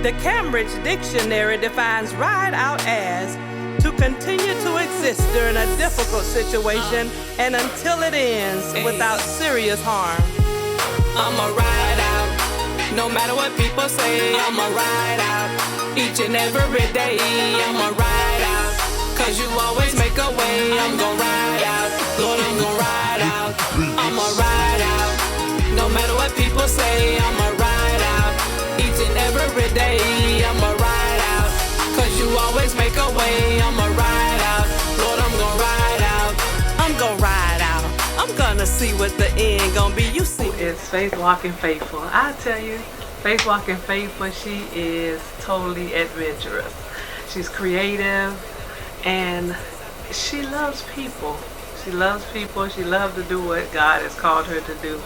The Cambridge Dictionary defines ride out as to continue to exist during a difficult situation and until it ends without serious harm. I'ma ride out, no matter what people say. I'ma ride out, each and every day. I'ma ride out, cause you always make a way. I'm gon' ride out, Lord, I'm gon' ride out. I'ma ride out, no matter what people say. I'ma ride out, each and every day. I'ma ride out, cause you always make a way. I'ma ride out, Lord, I'm gon' ride out. I'm gonna ride out. I'm gonna see what the end gonna be. You see. It's Faith Walking Faithful. I tell you, Faith Walking Faithful, she is totally adventurous. She's creative and she loves people. She loves people. She loves to do what God has called her to do.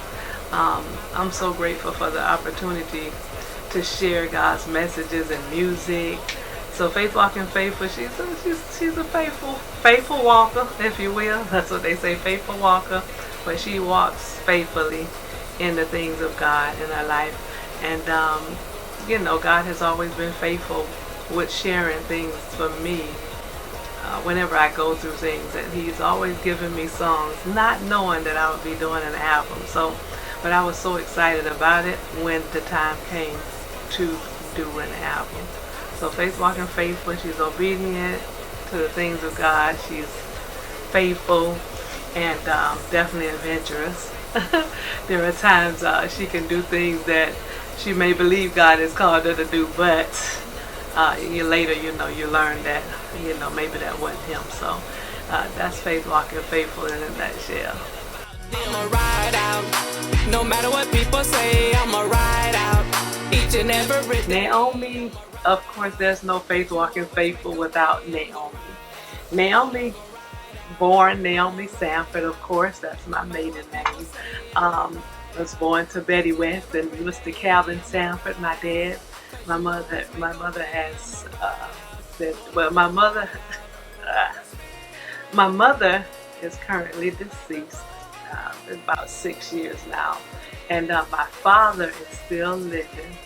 I'm so grateful for the opportunity to share God's messages and music. So Faith Walking Faithful, she's a faithful walker, if you will. That's what they say, faithful walker. But she walks faithfully in the things of God in her life. And God has always been faithful with sharing things for me whenever I go through things. And He's always given me songs, not knowing that I would be doing an album. But I was so excited about it when the time came to do an album. So Faith Walking Faithful, she's obedient to the things of God. She's faithful and definitely adventurous. There are times she can do things that she may believe God has called her to do, but later, you learn that, maybe that wasn't Him. So that's Faith Walking Faithful in a nutshell. I'ma ride out, no matter what people say. I'ma ride out, each and every day. NAOMI, of course, there's no Faith Walking Faithful without NAOMI. NAOMI, born Naomi Sanford, of course, that's my maiden name. Was born to Betty West and Mr. Calvin Sanford, my dad. My mother has said, well, my mother is currently deceased. It's about 6 years now. And my father is still living,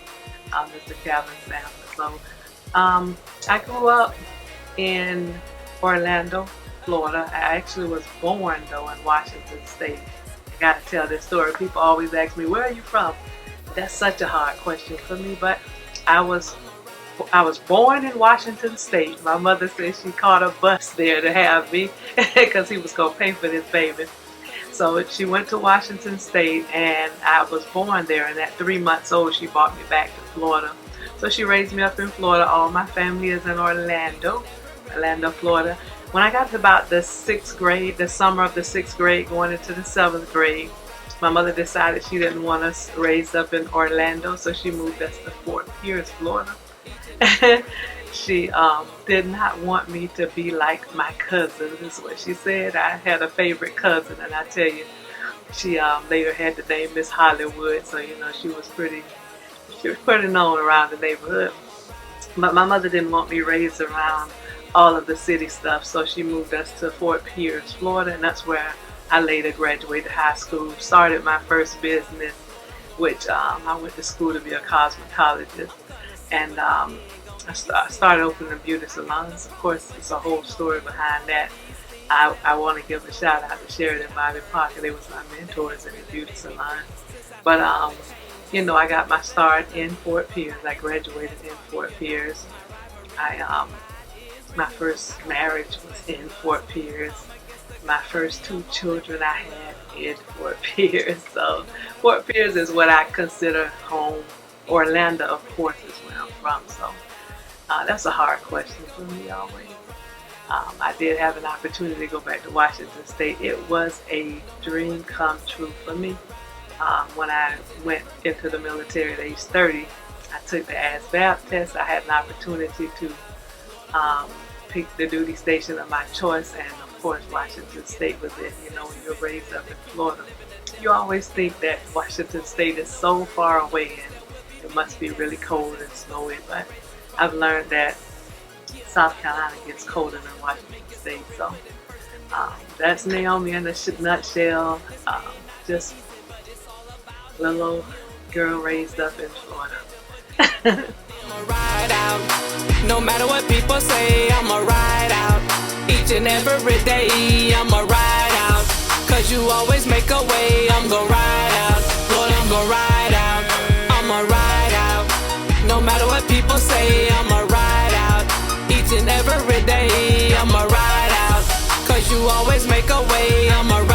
Mr. Calvin Sanford. So I grew up in Orlando, Florida. I actually was born, though, in Washington State. I got to tell this story. People always ask me, where are you from? That's such a hard question for me, but I was born in Washington State. My mother said she caught a bus there to have me because he was going to pay for this baby. So she went to Washington State, and I was born there. And at 3 months old, she brought me back to Florida. So she raised me up in Florida. All my family is in Orlando, Florida. When I got to about the 6th grade, the summer of the 6th grade, going into the 7th grade, my mother decided she didn't want us raised up in Orlando, so she moved us to Fort Pierce, Florida. She did not want me to be like my cousins, is what she said. I had a favorite cousin, and I tell you, she later had the name Miss Hollywood, so she was pretty known around the neighborhood. But my mother didn't want me raised around all of the city stuff, so she moved us to Fort Pierce, Florida, and that's where I later graduated high school, started my first business, which I went to school to be a cosmetologist, and I started opening beauty salons. Of course, it's a whole story behind that. I want to give a shout out to Sheridan Bobby Parker. They was my mentors in the beauty salon. But I got my start in Fort Pierce. I graduated in Fort Pierce. My first marriage was in Fort Pierce. My first 2 children I had in Fort Pierce. So Fort Pierce is what I consider home. Orlando, of course, is where I'm from. So that's a hard question for me always. I did have an opportunity to go back to Washington State. It was a dream come true for me. When I went into the military at age 30, I took the ASVAB test. I had an opportunity to pick the duty station of my choice, and of course Washington State was it. When you're raised up in Florida, you always think that Washington State is so far away and it must be really cold and snowy, but I've learned that South Carolina gets colder than Washington State. So that's NAOMI in a nutshell. Just a little old girl raised up in Florida. I'ma ride out. No matter what people say, I'ma ride out. Each and every day, I'ma ride out. Cause you always make a way, I'm gon' ride out. Lord, I'm gon' ride out. I'ma ride out. No matter what people say, I'ma ride out. Each and every day, I'ma ride out. Cause you always make a way, I'ma ride out.